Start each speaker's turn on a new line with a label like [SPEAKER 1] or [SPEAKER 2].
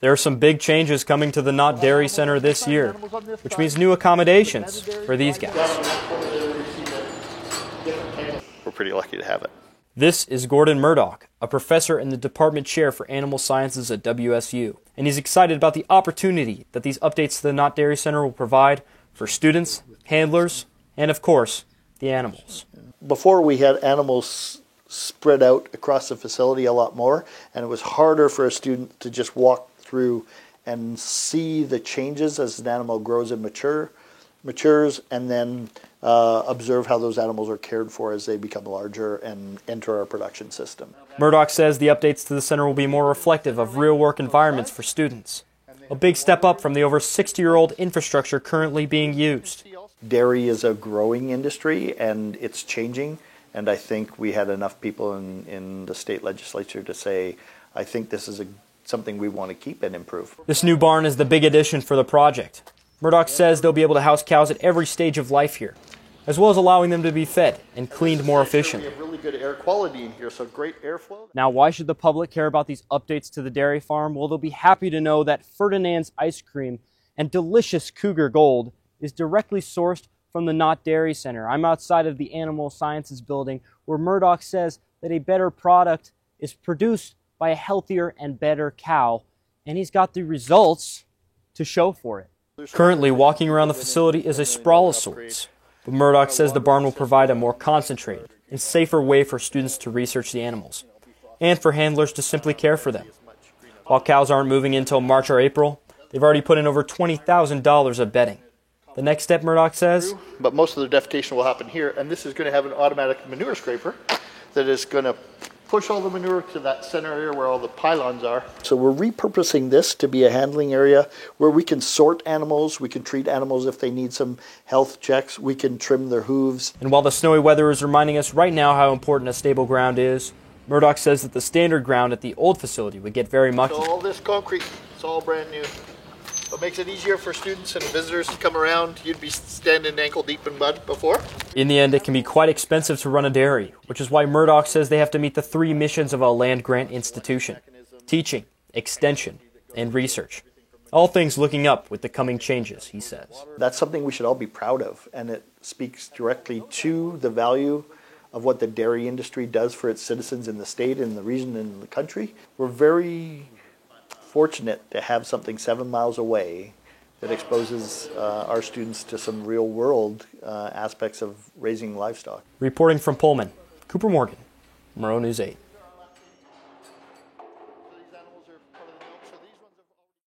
[SPEAKER 1] There are some big changes coming to the Knott Dairy Center this year, which means new accommodations for these guys.
[SPEAKER 2] We're pretty lucky to have it.
[SPEAKER 1] This is Gordon Murdoch, a professor and the department chair for animal sciences at WSU, and he's excited about the opportunity that these updates to the Knott Dairy Center will provide for students, handlers, and of course, the animals.
[SPEAKER 2] Before we had animals spread out across the facility a lot more, and it was harder for a student to just walk through and see the changes as an animal grows and matures, and then observe how those animals are cared for as they become larger and enter our production system.
[SPEAKER 1] Murdoch says the updates to the center will be more reflective of real work environments for students. A big step up from the over 60-year-old infrastructure currently being used.
[SPEAKER 2] Dairy is a growing industry and it's changing, and I think we had enough people in the state legislature to say, I think this is something we want to keep and improve.
[SPEAKER 1] This new barn is the big addition for the project. Murdoch says they'll be able to house cows at every stage of life here, as well as allowing them to be fed and cleaned more efficiently.
[SPEAKER 2] We have really good air quality in here, so great airflow.
[SPEAKER 1] Now, why should the public care about these updates to the dairy farm? Well, they'll be happy to know that Ferdinand's ice cream and delicious Cougar Gold is directly sourced from the Knott Dairy Center. I'm outside of the Animal Sciences building, where Murdoch says that a better product is produced by a healthier and better cow, and he's got the results to show for it. Currently, walking around the facility is a sprawl of sorts, but Murdoch says the barn will provide a more concentrated and safer way for students to research the animals, and for handlers to simply care for them. While cows aren't moving in until March or April, they've already put in over $20,000 of bedding. The next step, Murdoch says,
[SPEAKER 2] but most of the defecation will happen here, and this is going to have an automatic manure scraper that is going to push all the manure to that center area where all the pylons are. So we're repurposing this to be a handling area where we can sort animals, we can treat animals if they need some health checks, we can trim their hooves.
[SPEAKER 1] And while the snowy weather is reminding us right now how important a stable ground is, Murdoch says that the standard ground at the old facility would get very mucky.
[SPEAKER 2] So all this concrete, it's all brand new. What makes it easier for students and visitors to come around? You'd be standing ankle deep in mud before.
[SPEAKER 1] In the end, it can be quite expensive to run a dairy, which is why Murdoch says they have to meet the 3 missions of a land-grant institution: teaching, extension, and research. All things looking up with the coming changes, he says.
[SPEAKER 2] That's something we should all be proud of, and it speaks directly to the value of what the dairy industry does for its citizens in the state, in the region, and in the country. We're very fortunate to have something 7 miles away that exposes our students to some real-world aspects of raising livestock.
[SPEAKER 1] Reporting from Pullman, Cooper Morgan, Murrow News 8.